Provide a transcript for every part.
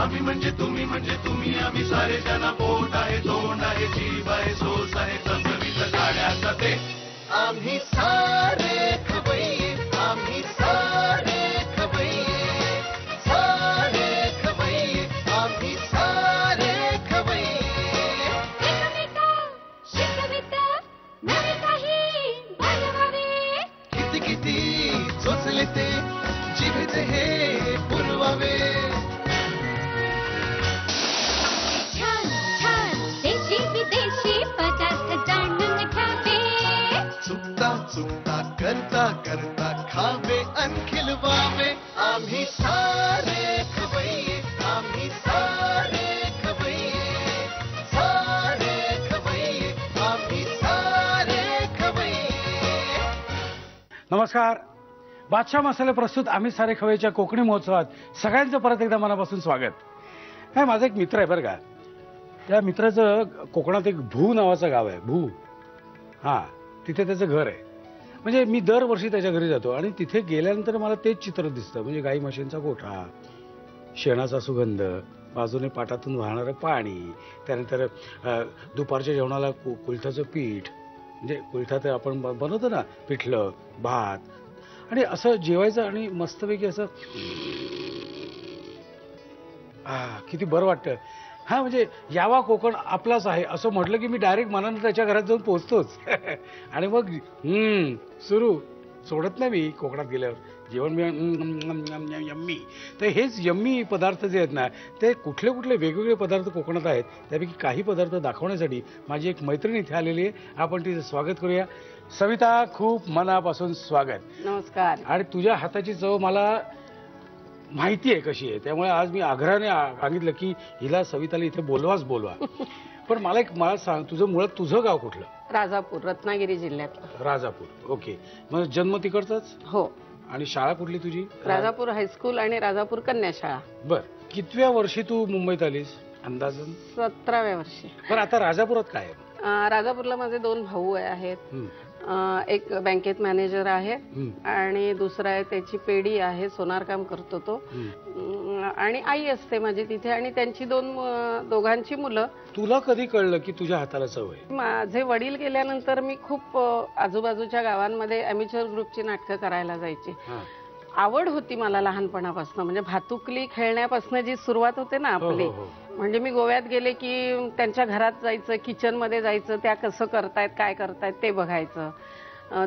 आम्ही म्हणजे तुम्ही आम्ही सारे जण पोट आहे तोंड आहे जीभ आहे सोस आहे चमचमीत गाड्याचा ते आम्ही सारे खवय्ये आम्ही सारे खवय्ये सारे खवय्ये आम्ही सारे खवय्ये नवे काही बनवावे किती किती चोचले ते जिभेचे हे पुरवावे छान छान देशी विदेशी पदार्थ जाणून घ्यावे चुकता चुकता करता करता खावे अन खिलवावे आम्ही सारे खवय्ये आम्ही सारे खवय्ये सारे खवय्ये आम्ही सारे खवय्ये. नमस्कार. बादशाह मसाले प्रस्तुत आम्ही सारे खवय्येच्या कोकणी महोत्सवात सगळ्यांचं परत एकदा मनापासून स्वागत. काय माझा एक मित्र आहे बरं का. त्या मित्राचं कोकणात एक भू नावाचं गाव आहे. भू, हां, तिथे त्याचं घर आहे. म्हणजे मी दरवर्षी त्याच्या घरी जातो आणि तिथे गेल्यानंतर मला तेच चित्र दिसतं. म्हणजे गाई म्हशींचा गोठा, शेणाचा सुगंध, बाजूने पाटातून वाहणारं पाणी, त्यानंतर दुपारच्या जेवणाला कुलथाचं पीठ, म्हणजे कुलथात आपण बनवतो ना, पिठलं भात, आणि असं जेवायचं आणि मस्तपैकी असं किती बरं वाटतं. हा, म्हणजे यावा कोकण आपलाच आहे असं म्हटलं की मी डायरेक्ट मनानं त्याच्या घरात जाऊन पोहोचतोच. आणि मग सुरू सोडत नाही मी कोकणात गेल्यावर जेवण मी यम्मी. तर हेच यम्मी पदार्थ जे आहेत ना, ते कुठले कुठले वेगवेगळे पदार्थ कोकणात आहेत त्यापैकी काही पदार्थ दाखवण्यासाठी माझी एक मैत्रीण इथे आलेली आहे. आपण तिचं स्वागत करूया. सविता, खूप मनापासून स्वागत. नमस्कार. आणि तुझ्या हाताची चव मला माहिती आहे कशी आहे, त्यामुळे आज मी आग्रहाने सांगितलं की हिला सविताला इथे बोलवा. पण मला सांग, तुझं गाव कुठलं? राजापूर, रत्नागिरी जिल्ह्यातलं. राजापूर. ओके. मग जन्म तिकडचाच? हो. आणि शाळा कुठली तुझी? राजापूर हायस्कूल आणि राजापूर कन्या शाळा. बर. कितव्या वर्षी तू मुंबईत आलीस अंदाजन? 17व्या वर्षी. पण आता राजापुरात काय आहे? राजापूरला माझे 2 भाऊ आहेत. एक बँकेत मॅनेजर आहे आणि दुसरा आहे त्याची पेढी आहे, सोनार काम करतो तो. आणि आई असते माझी तिथे आणि त्यांची दोघांची मुलं. तुला कधी कळलं की तुझ्या हाताला चव आहे? माझे वडील गेल्यानंतर मी खूप आजूबाजूच्या गावांमध्ये अॅमेचर ग्रुपची नाटकं करायला जायची. आवड होती मला लहानपणापासून. म्हणजे भातुकली खेळण्यापासून जी सुरुवात होते ना आपली, म्हणजे मी गोव्यात गेले की त्यांच्या घरात जायचं, किचनमध्ये जायचं, त्या कसं करतायत काय करतायत ते बघायचं.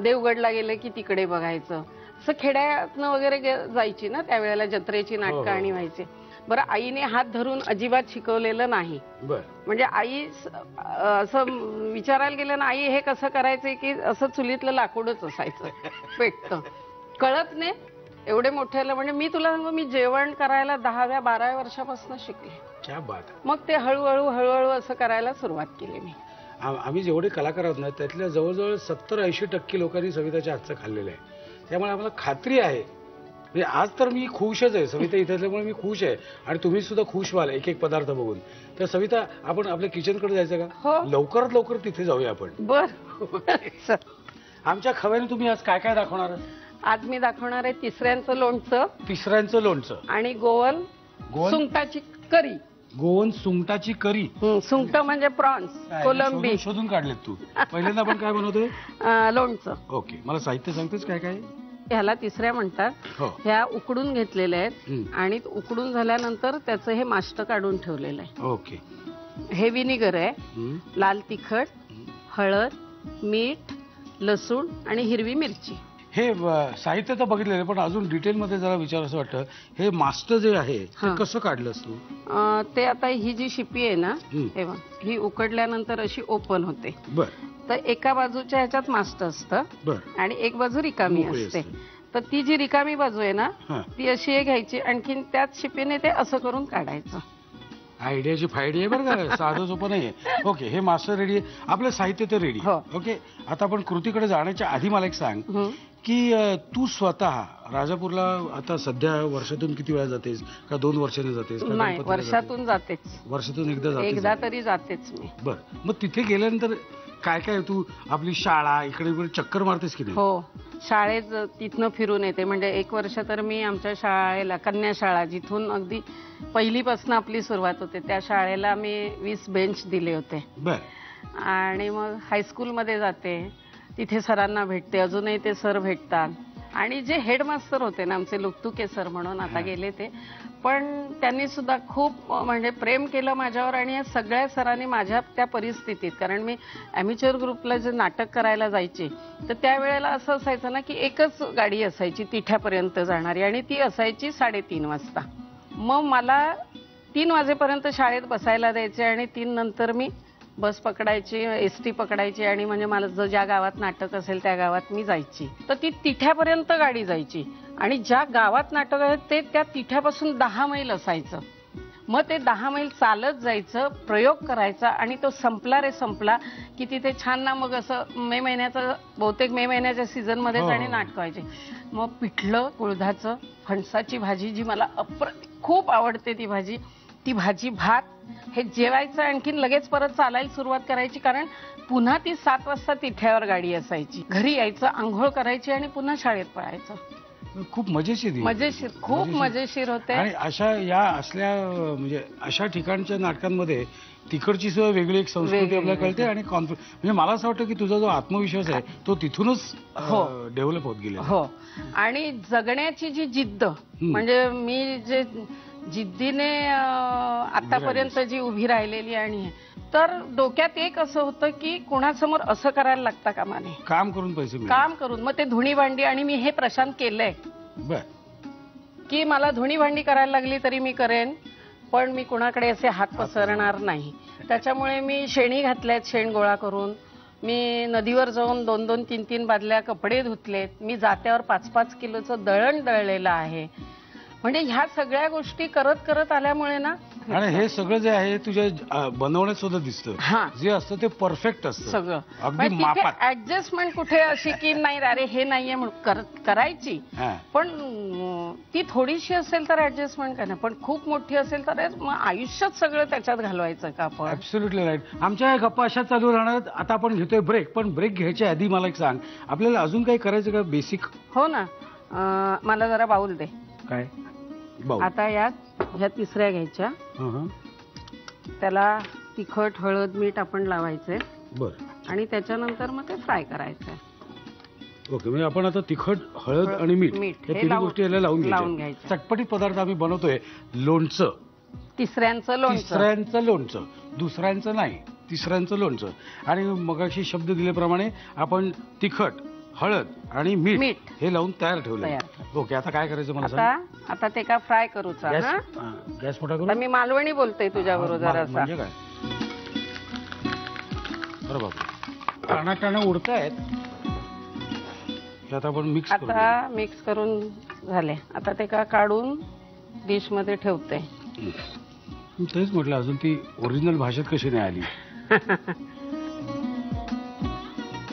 देवगडला गेले की तिकडे बघायचं. असं खेड्यातनं वगैरे जायची ना त्यावेळेला, जत्रेची नाटकं आणि व्हायची. बरं, आईने हात धरून अजिबात शिकवलेलं नाही. म्हणजे आई असं विचारायला गेलं ना, आई हे कसं करायचंय की असं चुलीतलं लाकूडच असायचं पेटतं, कळत नाही एवढे मोठ्याला. म्हणजे मी तुला सांगू, मी जेवण करायला 10व्या-12व्या वर्षापासून शिकले. क्या बात. मग ते हळूहळू असं करायला सुरुवात केली मी. आम्ही जेवढे कलाकार आहोत ना, त्यातल्या जवळजवळ 70-80% लोकांनी सविताच्या हातचं खाल्लेलं आहे. त्यामुळे आम्हाला खात्री आहे, म्हणजे आज तर मी खुशच आहे. सविता इथे असल्यामुळे मी खुश आहे आणि तुम्ही सुद्धा खुश व्हाल एक एक पदार्थ बघून. तर सविता, आपण आपल्या किचनकडे जायचं का? हो. लवकरात लवकर तिथे जाऊया आपण. बर. आमच्या खव्याने तुम्ही आज काय काय दाखवणार? आज मी दाखवणार आहे तिसऱ्यांचं लोणचं. तिसऱ्यांचं लोणचं आणि गोवन सुंगटाची करी. गोवन सुंगटाची करी. सुंगट म्हणजे प्रॉन्स, कोलंबी. शोधून काढलेत तू. पहिल्यांदा आपण काय बनवतोय? लोणचं. ओके. मला साहित्य सांगतेस काय काय? ह्याला तिसऱ्या म्हणतात. ह्या उकडून घेतलेल्या आहेत आणि उकडून झाल्यानंतर त्याचं हे मास्ट काढून ठेवलेलं आहे. ओके. हे विनिगर आहे, लाल तिखट, हळद, मीठ, लसूण आणि हिरवी मिरची. हे साहित्य तर बघितलेलं, पण अजून डिटेलमध्ये जरा विचार असं वाटतं, हे मास्ट जे आहे ते कसं काढलंस तू? ते आता ही जी शिपी आहे ना, तेव्हा ही उकडल्यानंतर अशी ओपन होते. बर. तर एका बाजूच्या ह्याच्यात मास्ट असतं आणि एक बाजू रिकामी असते. तर ती जी रिकामी बाजू आहे ना, ती अशी घ्यायची, आणखीन त्याच शिपीने ते असं करून काढायचं. आयडियाची फायडी आहे बरं का, साधं सोपं नाहीये. ओके. हे मास्टर रेडी आहे, आपलं साहित्य तर रेडी. ओके. आता आपण कृतीकडे जाण्याच्या आधी मला एक सांग की तू स्वतः राजापूरला आता सध्या वर्षातून किती वेळा जातेस? का 2 वर्षाने जातेस? नाही, वर्षातून जातेच. वर्षातून एकदा तरी जातेच मी. बर. मग तिथे गेल्यानंतर काय काय तू आपली शाळा इकडे चक्कर मारतेस की नाही? हो, शाळेत तिथनं फिरून येते. म्हणजे 1 वर्ष तर मी आमच्या शाळेला, कन्या शाळा जिथून अगदी पहिलीपासून आपली सुरुवात होते, त्या शाळेला मी 20 बेंच दिले होते. बर. आणि मग हायस्कूलमध्ये जाते, तिथे सरांना भेटते, अजूनही ते सर भेटतात. आणि जे हेडमास्तर होते ना आमचे, लुकतुके सर म्हणून, आता गेले ते, पण त्यांनी सुद्धा खूप म्हणजे प्रेम केलं माझ्यावर. आणि या सगळ्या सरांनी माझ्या त्या परिस्थितीत, कारण मी ॲमेच्युअर ग्रुपला जे नाटक करायला जायचे, तर त्यावेळेला असं असायचं ना की एकच गाडी असायची तिठ्यापर्यंत जाणारी, आणि ती असायची 3:30 वाजता. मग मला 3 वाजेपर्यंत शाळेत बसायला द्यायचे आणि 3 नंतर मी बस पकडायची, एसटी पकडायची, आणि म्हणजे मला ज्या गावात नाटक असेल त्या गावात मी जायची. तर ती तिठ्यापर्यंत गाडी जायची, आणि ज्या गावात नाटक आहे ते त्या तिठ्यापासून 10 मैल असायचं. मग ते 10 मैल चालत जायचं, प्रयोग करायचा, आणि तो संपला रे संपला की तिथे छान ना, मग असं मे महिन्याचं, बहुतेक मे महिन्याच्या सीझनमध्येच आणि नाटक व्हायचे. मग पिठलं कुळधाचं, फणसाची भाजी, जी मला खूप आवडते ती भाजी भात हे जेवायचं, आणखीन लगेच परत चालायला सुरुवात करायची, कारण पुन्हा ती 7 वाजता तिठ्यावर गाडी असायची. घरी यायचं, आंघोळ करायची आणि पुन्हा शाळेत पळायचं. खूप मजेशीर खूप मजेशीर होते. आणि अशा या असल्या म्हणजे अशा ठिकाणच्या नाटकांमध्ये तिकडची सुद्धा वेगळी एक संस्कृती आपल्याला कळते, आणि म्हणजे मला असं वाटतं की तुझा जो आत्मविश्वास आहे तो तिथूनच डेव्हलप होत गेला. हो, आणि जगण्याची जी जिद्द, म्हणजे मी जे जिद्दीने आतापर्यंत जी उभी राहिलेली, आणि तर डोक्यात एक असं होतं की कोणासमोर असं करायला लागतं कामा नये, काम करून पैसे काम करून. मग ते धुणी भांडी, आणि मी हे प्रशांत केलंय की मला धुणी भांडी करायला लागली तरी मी करेन, पण मी कुणाकडे असे हात पसरणार नाही. त्याच्यामुळे मी शेणी घातल्यात, शेण गोळा करून. मी नदीवर जाऊन 2-2, 3-3 बादल्या कपडे धुतलेत. मी जात्यावर 5-5 किलोचं दळण दळलेलं आहे. म्हणजे ह्या सगळ्या गोष्टी करत करत आल्यामुळे ना, आणि हे सगळं जे आहे तुझ्या बनवण्यात सुद्धा दिसतं, जे असतं ते परफेक्ट असतं सगळं. अगदी मापात. ऍडजस्टमेंट कुठे अशी की नाही अरे हे नाहीये म्हणून करायची, पण ती थोडीशी असेल तर ऍडजस्टमेंट करणं, पण खूप मोठी असेल तर मग आयुष्यात सगळं त्याच्यात घालवायचं का आपण. Absolutely right. आमच्या गप्पा अशा चालू राहणार. आता आपण घेतोय ब्रेक, पण ब्रेक घ्यायच्या आधी मला एक सांग, आपल्याला अजून काही करायचं का बेसिक? हो ना, मला जरा बाऊल दे. काय? आता ह्या तिसऱ्या घ्यायच्या, त्याला तिखट, हळद, मीठ आपण लावायचंय. बरं. आणि त्याच्यानंतर मग ते फ्राय करायचंय. ओके, म्हणजे आपण आता तिखट, हळद आणि मीठ या तिन्ही गोष्टी याला लावून घ्यायच्या. चटपटीत पदार्थ आम्ही बनवतोय. लोणचं, तिसऱ्यांचं लोणचं, दुसऱ्यांचं नाही, तिसऱ्यांचं लोणचं. आणि मगाशी शब्द दिल्याप्रमाणे आपण तिखट, हळद आणि मीठ हे लावून तयार ठेवलंय. ओके, आता काय करायचं मला सांग. आता ते का फ्राय करूचा. गॅस मोठा करू. मी मालवणी बोलते तुझ्या बरोबर. म्हणजे काय? बरोबर, टाणा उडतायत. आता आपण मिक्स करून झाले. आता ते का काढून डिश मध्ये ठेवते. तेच म्हटलं, अजून ती ओरिजिनल भाषेत कशी नाही आली.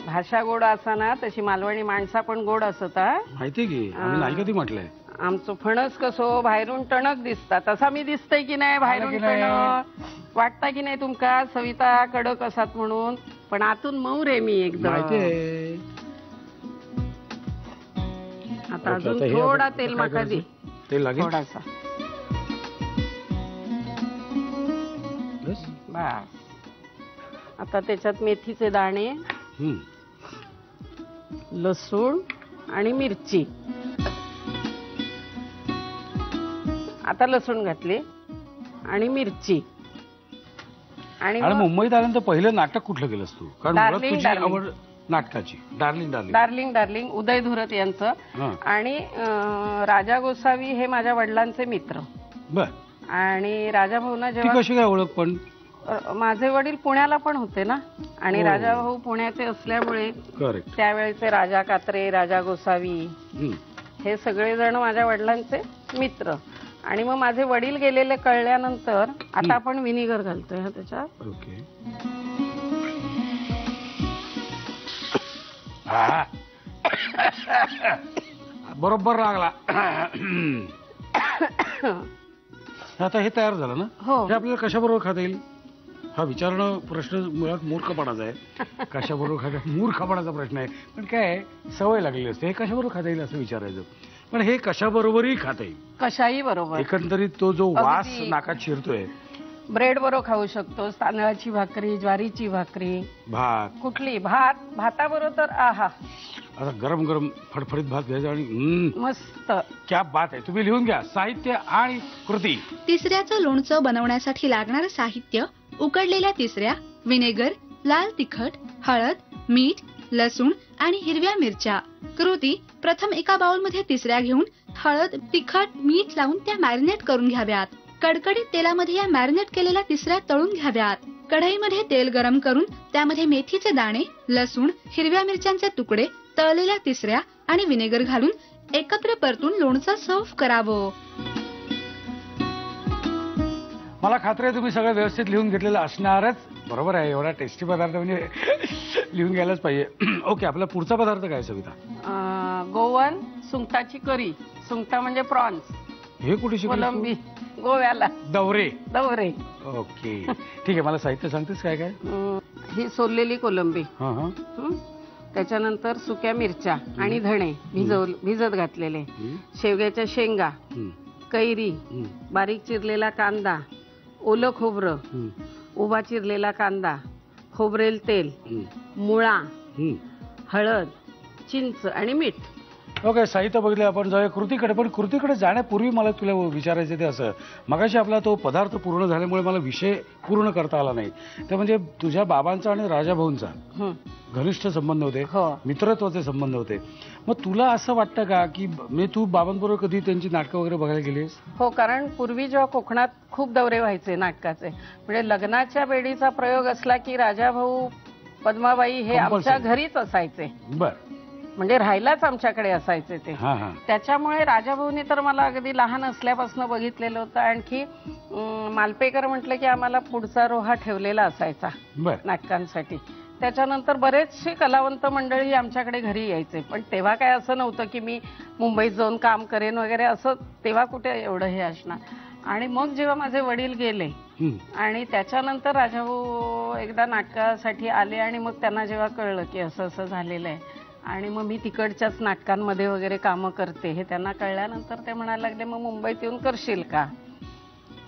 भाषा गोड असताना तशी मालवणी माणसा पण गोड असता. माहितीये की, आम्ही नाही कधी म्हटलंय. आमचं फणस कसो बाहेरून टणक दिसता, तसा मी दिसतय की नाही बाहेरून टणक वाटता की नाही तुमका. सविता कडक असतात म्हणून, पण आतून मऊ रे मी एकदम. आता अजून थोडा तेल माका दे. तेल लागेल थोडासा. आता त्याच्यात मेथीचे दाणे, लसूण आणि मिरची. आता लसूण घातले आणि मिरची. आणि मुंबईत आल्यानंतर पहिलं नाटक कुठलं केलंस तू? कारण तुझी आवड नाटकाची. डार्लिंग उदय धुरत यांचं. आणि राजा गोसावी हे माझ्या वडिलांचे मित्र. बर. आणि राजा भाऊना जेव्हा कशी काय ओळख? पण माझे वडील पुण्याला पण होते ना, आणि राजा भाऊ पुण्याचे असल्यामुळे त्यावेळेचे राजा कात्रे, राजा गोसावी हे सगळे जण माझ्या वडिलांचे मित्र. आणि मग माझे वडील गेलेले कळल्यानंतर आता आपण विनिगर घालतोय त्याच्यात. ओके. बरोबर लागला. आता हे तयार झालं ना? हो. हे आपल्याला कशाबरोबर खाता येईल? हा विचारणं प्रश्न मुळात मूर्खपणाचा आहे. कशाबरोबर खाता मूर्खपणाचा प्रश्न आहे. पण काय आहे, सवय लागलेली असते. हे कशाबरोबर खाता येईल असं विचारायचं. पण हे कशाबरोबरही खाता येईल. कशाही बरोबर. एकंदरीत तो जो वास अगदी. नाकात शिरतोय. ब्रेड बरोबर खाऊ शकतो, तांदळाची भाकरी, ज्वारीची भाकरी, भात, कुठली भाताबरोबर तर आहा आता गरम गरम फडफडीत भात घ्यायचा आणि मस्त. क्या बात आहे. तुम्ही लिहून घ्या साहित्य आणि कृती. तिसऱ्याचं लोणचं बनवण्यासाठी लागणारं साहित्य: उकडलेल्या तिसऱ्या, विनेगर, लाल तिखट, हळद, मीठ, लसूण आणि हिरव्या मिरच्या. कृती: प्रथम एका बाउलमध्ये तिसऱ्या घेऊन हळद, तिखट, मीठ लावून त्या मॅरिनेट करून घ्याव्यात. कडकडीत तेलामध्ये या मॅरिनेट केलेल्या तिसऱ्या तळून घ्याव्यात. कढईमध्ये तेल गरम करून त्यामध्ये मेथीचे दाणे, लसूण, हिरव्या मिरच्यांचे तुकडे, तळलेल्या तिसऱ्या आणि विनेगर घालून एकत्र परतून लोणचं सर्व्ह करावं. मला खात्री आहे तुम्ही सगळं व्यवस्थित लिहून घेतलेलं असणारच. बरोबर आहे. एवढा टेस्टी पदार्थ म्हणजे लिहून घ्यायलाच पाहिजे. ओके, आपला पुढचा पदार्थ काय सविता? गोवन सुंगटाची करी. सुंगटा म्हणजे प्रॉन्स. हे कुठे कोलंबी. शिकवलं? गोव्याला दौरे. दौरे. ओके, ठीक आहे. मला साहित्य सांगतेस काय काय? ही सोललेली कोलंबी, हा हा. त्याच्यानंतर सुक्या मिरच्या आणि धणे भिजत घातलेले, शेवग्याच्या शेंगा, कैरी, बारीक चिरलेला कांदा, ओलं खोबरं, उभा चिरलेला कांदा, खोबरेल तेल, मुळा, हळद, चिंच आणि मीठ. ओके, साहित्य बघितलं आपण. जाऊया कृतीकडे. पण कृतीकडे जाण्यापूर्वी मला तुला विचारायचं ते असं, मगाशी आपला तो पदार्थ पूर्ण झाल्यामुळे मला विषय पूर्ण करता आला नाही. ते म्हणजे तुझ्या बाबांचा आणि राजाभाऊंचा घनिष्ठ संबंध होते, मित्रत्वाचे संबंध होते. मग तुला असं वाटतं का की तू बाबांबरोबर कधी त्यांची नाटकं वगैरे बघायला गेलीस? हो, कारण पूर्वी जेव्हा कोकणात खूप दौरे व्हायचे नाटकाचे, म्हणजे लग्नाच्या बेडीचा प्रयोग असला की राजाभाऊ, पद्माबाई हे आमच्या घरीच असायचे. बर. म्हणजे राहायलाच आमच्याकडे असायचे ते. त्याच्यामुळे राजाभाऊनी तर मला अगदी लहान असल्यापासून बघितलेलं होतं. आणखी मालपेकर म्हटलं की आम्हाला पुढचा रोहा ठेवलेला असायचा नाटकांसाठी. त्याच्यानंतर बरेचसे कलावंत मंडळी आमच्याकडे घरी यायचे. पण तेव्हा काय असं नव्हतं की मी मुंबईत जाऊन काम करेन वगैरे, असं तेव्हा कुठे एवढं हे असणार. आणि मग जेव्हा माझे वडील गेले आणि त्याच्यानंतर राजाभाऊ एकदा नाटकासाठी आले आणि मग त्यांना जेव्हा कळलं की असं असं झालेलं आहे आणि मग मी तिकडच्याच नाटकांमध्ये वगैरे कामं करते हे त्यांना कळल्यानंतर ते म्हणायला लागले, मग मुंबईत येऊन करशील का?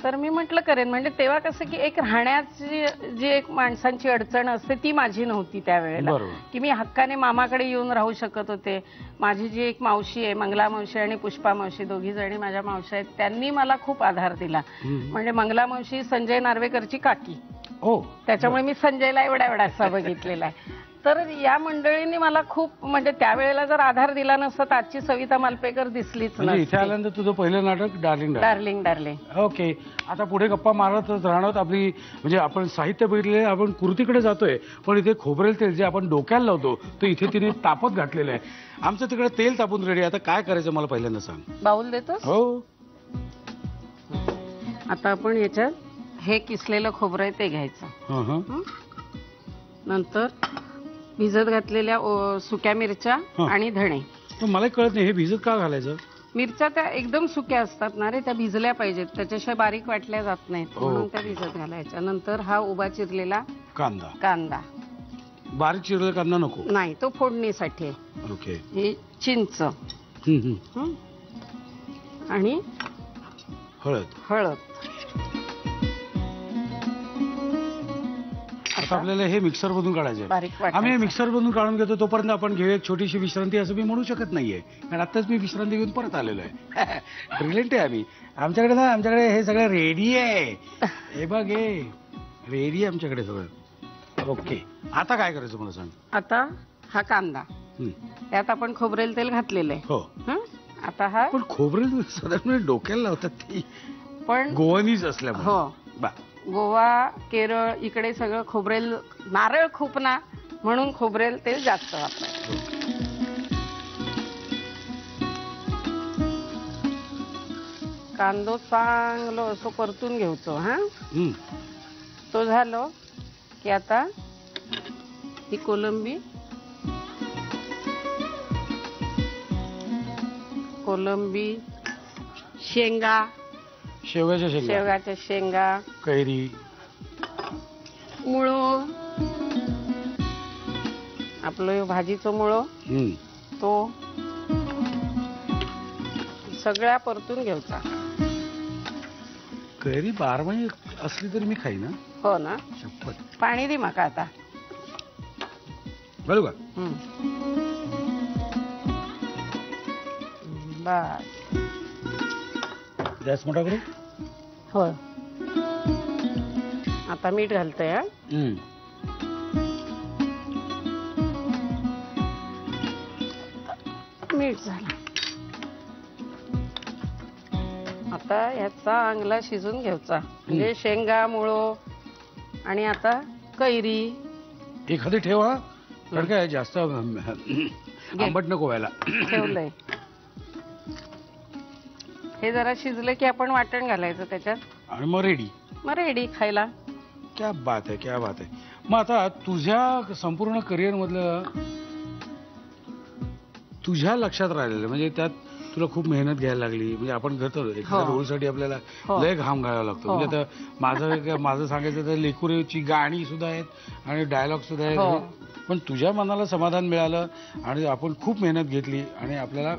तर मी म्हटलं करेन. म्हणजे तेव्हा कसं की एक राहण्याची जी एक माणसांची अडचण असते ती माझी नव्हती त्यावेळेला, की मी हक्काने मामाकडे येऊन राहू शकत होते. माझी जी एक मावशी आहे, मंगला मावशी आणि पुष्पा मावशी, दोघी जणी माझ्या मावशी आहेत, त्यांनी मला खूप आधार दिला. म्हणजे मंगला मावशी संजय नार्वेकरची काकी, त्याच्यामुळे मी संजयला एवढासा बघितलेला आहे. तर या मंडळींनी मला खूप, म्हणजे त्यावेळेला जर आधार दिला नसता तर आजची सविता मालपेकर दिसलीच नाही. इथे आल्यानंतर तुझं पहिलं नाटक डार्लिंग डार्लिंग डार्लिंग. ओके, आता पुढे गप्पा मारतच राहणार. आपली म्हणजे आपण साहित्य बघितले, आपण कृतीकडे जातोय. पण इथे खोबरेल तेल जे आपण डोक्याला लावतो ते इथे तिने तापत घातलेलं आहे. आमचं तिकडे तेल तापून रेडी. आता काय करायचं मला पहिल्यांदा सांग. बाऊल देतो. हो. आता आपण याच्यात हे किसलेलं खोबरं आहे ते घ्यायचं. नंतर भिजत घातलेल्या सुक्या मिरच्या आणि धणे. मला कळत नाही हे भिजत का घालायचं? मिरच्या त्या एकदम सुक्या असतात ना रे, त्या भिजल्या पाहिजेत, त्याच्याशिवाय बारीक वाटल्या जात नाहीत, म्हणून त्या भिजत घालायच्या. नंतर हा उभा चिरलेला कांदा. बारीक चिरलेला कांदा नको? नाही, तो फोडणीसाठी. ओके. ही चिंच आणि हळद. आपल्याला हे मिक्सर मधून काढायचं. आम्ही मिक्सर मधून काढून घेतो, तोपर्यंत आपण घेऊया एक छोटीशी विश्रांती. असं मी म्हणू शकत नाहीये, कारण आताच मी विश्रांती घेऊन परत आलेलो आहे. ब्रिलियंट आहे आम्ही. आमच्याकडे हे सगळं रेडी आहे. हे बघ, हे रेडी आहे आमच्याकडे सगळं. ओके, आता काय करायचं मला सांग. आता हा कांदा, त्यात आपण खोबरेल तेल घातलेलं आहे. हो. आता हा पण खोबरेल साधारण डोक्याला लावतात ती, पण गोवानीच असल्यामुळे. हो, गोवा, केरळ इकडे सगळं खोबरेल, नारळ खूप ना, म्हणून खोबरेल तेल जास्त वापरायचं. कांदो चांगलो असं परतून घ्यायचो. तो झालो की आता ही कोलंबी, शेंगाच्या शेंगा, कैरी, मुळो, आपलं भाजीचं मुळो तो सगळ्या परतून घ्यायचा. कैरी 12 महिने असली तरी मी खाईन ना. हो ना. शपथ. पाणी दे माका आता. बरोबर. बस. गॅस मोठा करू. हो. आता मीठ घालतोय. मीठ झालं. आता याचा चांगला शिजून घ्यायचा. म्हणजे शेंगा, मुळो आणि आता कैरी. एखादी ठेव हा. कारण काय जास्त आंबट नको व्हायला. ठेवलंय. हे जरा शिजलं की आपण वाटण घालायचं त्याच्यात आणि मग रेडी. मग रेडी खायला. क्या बात आहे, क्या बात आहे. मग आता तुझ्या संपूर्ण करिअर मधलं तुझ्या लक्षात राहिलेलं म्हणजे त्यात तुला खूप मेहनत घ्यायला लागली. म्हणजे आपण करतो एखाद्या रोलसाठी आपल्याला लय घाम घालावा लागतो. म्हणजे आता माझं सांगायचं तर लेकुरेची गाणी सुद्धा आहेत आणि डायलॉग सुद्धा आहेत. पण तुझ्या मनाला समाधान मिळालं आणि आपण खूप मेहनत घेतली आणि आपल्याला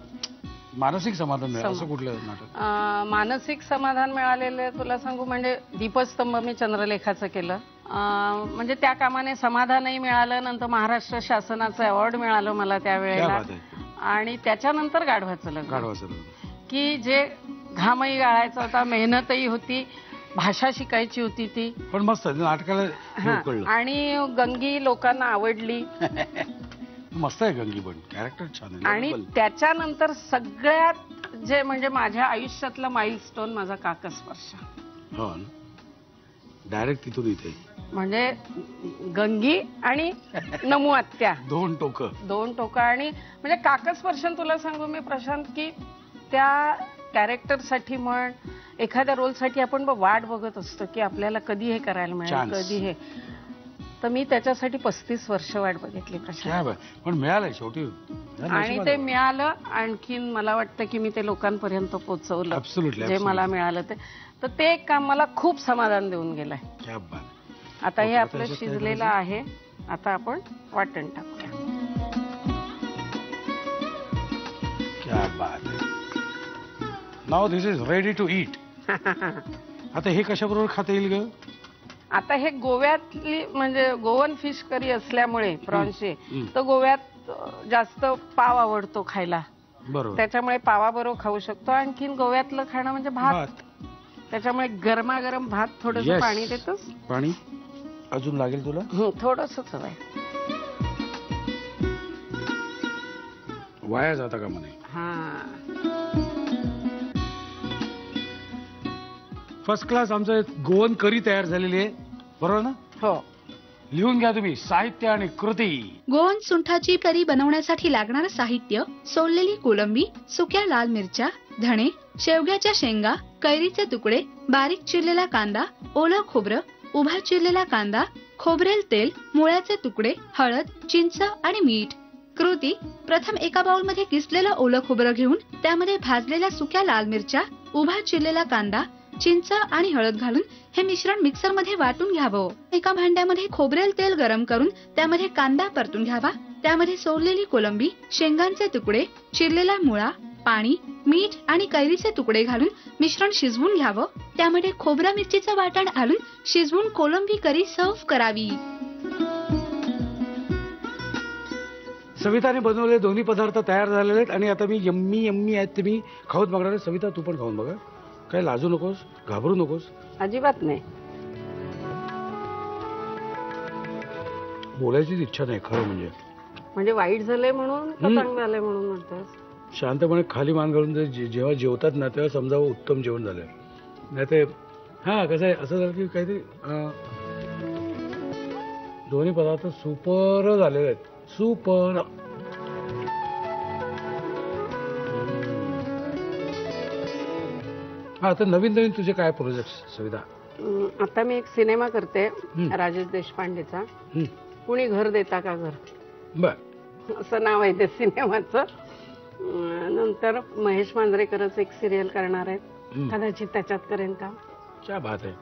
मानसिक समाधान मिळालं. असं कुठलं नाटक? मानसिक समाधान मिळालेलं तुला सांगू म्हणजे दीपस्तंभ मी चंद्रलेखाचं केलं. म्हणजे त्या कामाने समाधानही मिळालं. नंतर महाराष्ट्र शासनाचं अवॉर्ड मिळालं मला त्यावेळेला. आणि त्याच्यानंतर गाढवाचं लग्न की जे घामही गाळायचा होता, मेहनतही होती, भाषा शिकायची होती ती. पण मस्त नाटकाला. आणि गंगी लोकांना आवडली. मस्त आहे गंगी. पण कॅरेक्टर छान आहे. आणि त्याच्यानंतर सगळ्यात जे म्हणजे माझ्या आयुष्यातला माइलस्टोन माझा काकस्पर्श. हो ना. डायरेक्ट तिथून इथे म्हणजे गंगी आणि नमू आत्या. दोन टोकं. आणि म्हणजे काकस्पर्शन तुला सांगू मी प्रशांत की त्या कॅरेक्टरसाठी म्हण एखाद्या रोलसाठी आपण वाट बघत असतो की आपल्याला कधी हे करायला मिळेल, कधी हे. तर मी त्याच्यासाठी 35 वर्ष वाट बघितली प्रशांत. पण मिळालंय शेवटी. आणि ते मिळालं. आणखीन मला वाटतं की मी ते लोकांपर्यंत पोहोचवलं जे मला मिळालं ते. तर ते काम मला खूप समाधान देऊन गेलंय. आता हे आपलं शिजलेलं आहे. आता आपण वाटण टाकूया. क्या बात आहे. Now this is ready to eat. आता हे कशाबरोबर खाता येईल ग? आता हे गोव्यातली म्हणजे गोवन फिश करी असल्यामुळे प्रॉन्सचे तर गोव्यात जास्त पाव आवडतो खायला. बरोबर. त्याच्यामुळे पावाबरोबर खाऊ शकतो. आणखीन गोव्यातलं खाणं म्हणजे भात. त्याच्यामुळे गरमागरम भात. थोडंसं पाणी देतोस? पाणी अजून लागेल तुला? थोडंसंच हवंय. वाया जाता का म्हणे. फर्स्ट क्लास आमचं गोवन करी तयार झालेली आहे. बरोबर ना? हो. लिहून घ्या तुम्ही साहित्य आणि कृती. गोवन सुंठाची करी बनवण्यासाठी लागणारं साहित्य: सोललेली कोलंबी, सुक्या लाल मिरच्या, धणे, शेवग्याच्या शेंगा, कैरीचे तुकडे, बारीक चिरलेला कांदा, ओलं खोबरं, उभा चिरलेला कांदा, खोबरेल तेल, मुळ्याचे तुकडे, हळद, चिंच आणि मीठ. कृती: प्रथम एका बाउल मध्ये किसलेलं ओलं खोबरं घेऊन त्यामध्ये भाजलेल्या सुक्या लाल मिरच्या, उभा चिरलेला कांदा, चिंच आणि हळद घालून हे मिश्रण मिक्सर मध्ये वाटून घ्यावं. एका भांड्यामध्ये खोबरेल तेल गरम करून त्यामध्ये कांदा परतून घ्यावा. त्यामध्ये सोललेली कोलंबी, शेंगांचे तुकडे, चिरलेला मुळा, पाणी, मीठ आणि कैरीचे तुकडे घालून मिश्रण शिजवून घ्यावं. त्यामध्ये खोबरा मिरचीचं वाटण घालून शिजवून कोलंबी करी सर्व्ह करावी. सविताने बनवलेले दोन्ही पदार्थ तयार झालेले आहेत आणि आता मी यम्मी यम्मी आहेत ते मी खाऊन बघणार आहे. सविता तू पण खाऊन बघा. काय लाजू नकोस, घाबरू नकोस. अजिबात नाही. बोलायचीच इच्छा नाही खरं म्हणजे वाईट झालंय म्हणून चांगलं झालंय म्हणून म्हणतोस? शांतपणे खाली मान घालून जेव्हा जेवतात ना तेव्हा समजावं उत्तम जेवण झालंय. नाही ते कसं आहे असं झालं की काहीतरी दोन्ही पदार्थ सुपर झालेले आहेत. सुपर. आता नवीन नवीन तुझे काय प्रोजेक्ट सविता? आता मी एक सिनेमा करते राजेश देशपांडेचा. कुणी घर देता का घर. बर. असं नाव आहे त्या सिनेमाचं. नंतर महेश मांजरेकरच एक सिरियल करणार आहेत. कदाचित त्याच्यात करेन काम. क्या बात आहे.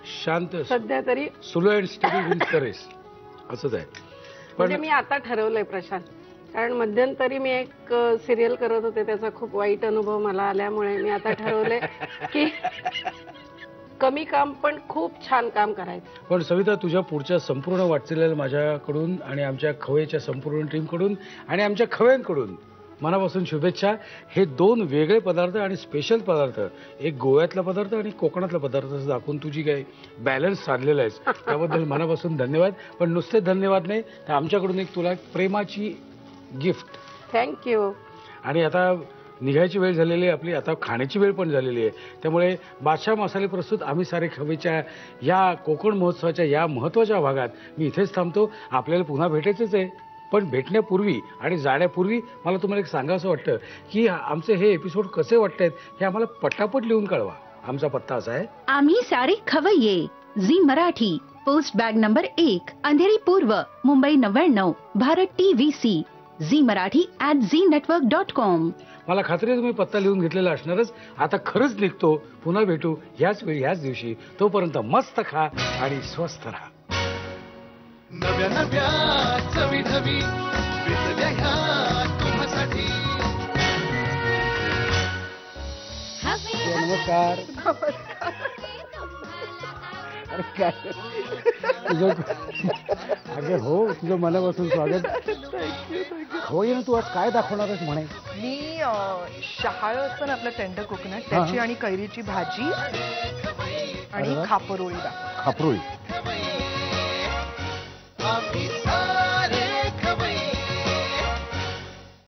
शांत सध्या तरी slow and study wins the race असंच आहे. म्हणजे पण मी आता ठरवलंय प्रशांत, कारण मध्यंतरी मी एक सिरियल करत होते, त्याचा खूप वाईट अनुभव मला आल्यामुळे मी आता ठरवलंय की कमी काम पण खूप छान काम करायचं. पण सविता, तुझ्या पुढच्या संपूर्ण वाटचालीला माझ्याकडून आणि आमच्या खवय्याच्या संपूर्ण टीमकडून आणि आमच्या खवय्यांकडून मनापासून शुभेच्छा. हे 2 वेगळे पदार्थ आणि स्पेशल पदार्थ, एक गोव्यातला पदार्थ आणि कोकणातला पदार्थ असं दाखवून तुझी काही बॅलन्स साधलेला आहेस, त्याबद्दल मनापासून धन्यवाद. पण नुसते धन्यवाद नाही, तर आमच्याकडून एक तुला प्रेमाची गिफ्ट. थँक्यू. आणि आता निघायची वेळ झालेली आहे आपली, आता खाण्याची वेळ पण झालेली आहे. त्यामुळे बादशाह मसाले प्रस्तुत आम्ही सारे खवय्याच्या या कोकण महोत्सवाच्या या महत्त्वाच्या भागात मी इथेच थांबतो. आपल्याला पुन्हा भेटायचंच आहे, पण भेटण्यापूर्वी आणि जाण्यापूर्वी मला तुम्हाला एक सांगावंसं वाटतं की आमचे हे एपिसोड कसे वाटतायत हे आम्हाला पटापट लिहून कळवा. आमचा पत्ता असा आहे: आम्ही सारे खवय्ये, Zee Marathi, post bag number 1, Andheri पूर्व, मुंबई 99, भारत TVC, झी मराठी @ZNetwork.com. मला खात्री आहे तुम्ही पत्ता लिहून घेतलेला असणारच. आता खरंच निघतो. पुन्हा भेटू ह्याच वेळी ह्याच दिवशी. तोपर्यंत मस्त खा आणि स्वस्थ राहा. नव्या नव्या चवी ढवी विसरल्या ह्या तुम्हासाठी. नमस्कार. अरे काय तुझं, अगं हो, तुझं मनापासून स्वागत. खवय्यानं तू आज काय दाखवणार आहेस म्हणे? मी शहाळं असतं ना आपलं टेंडर कोकोनट, त्याची आणि कैरीची भाजी आणि खापरोळी दाखव. खापरोळी. आम्ही सारे